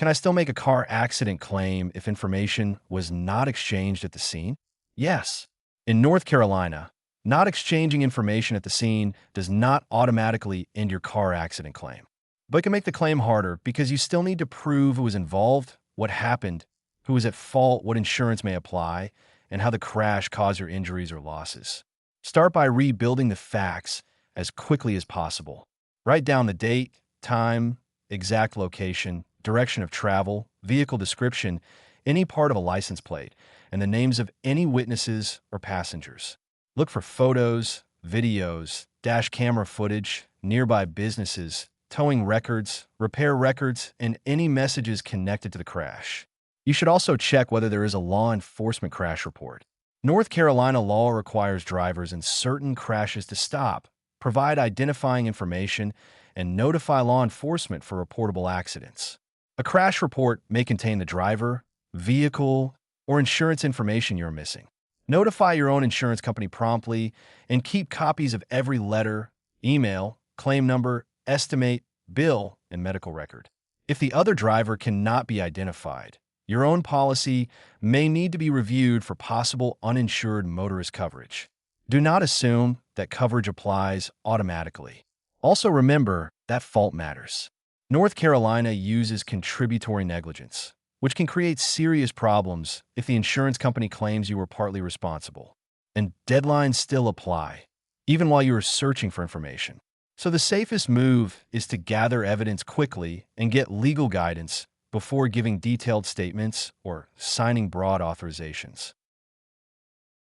Can I still make a car accident claim if information was not exchanged at the scene? Yes. In North Carolina, not exchanging information at the scene does not automatically end your car accident claim, but it can make the claim harder because you still need to prove who was involved, what happened, who was at fault, what insurance may apply, and how the crash caused your injuries or losses. Start by rebuilding the facts as quickly as possible. Write down the date, time, exact location, direction of travel, vehicle description, any part of a license plate, and the names of any witnesses or passengers. Look for photos, videos, dash camera footage, nearby businesses, towing records, repair records, and any messages connected to the crash. You should also check whether there is a law enforcement crash report. North Carolina law requires drivers in certain crashes to stop, provide identifying information, and notify law enforcement for reportable accidents. A crash report may contain the driver, vehicle, or insurance information you're missing. Notify your own insurance company promptly and keep copies of every letter, email, claim number, estimate, bill, and medical record. If the other driver cannot be identified, your own policy may need to be reviewed for possible uninsured motorist coverage. Do not assume that coverage applies automatically. Also remember that fault matters. North Carolina uses contributory negligence, which can create serious problems if the insurance company claims you were partly responsible. And deadlines still apply, even while you are searching for information. So the safest move is to gather evidence quickly and get legal guidance before giving detailed statements or signing broad authorizations.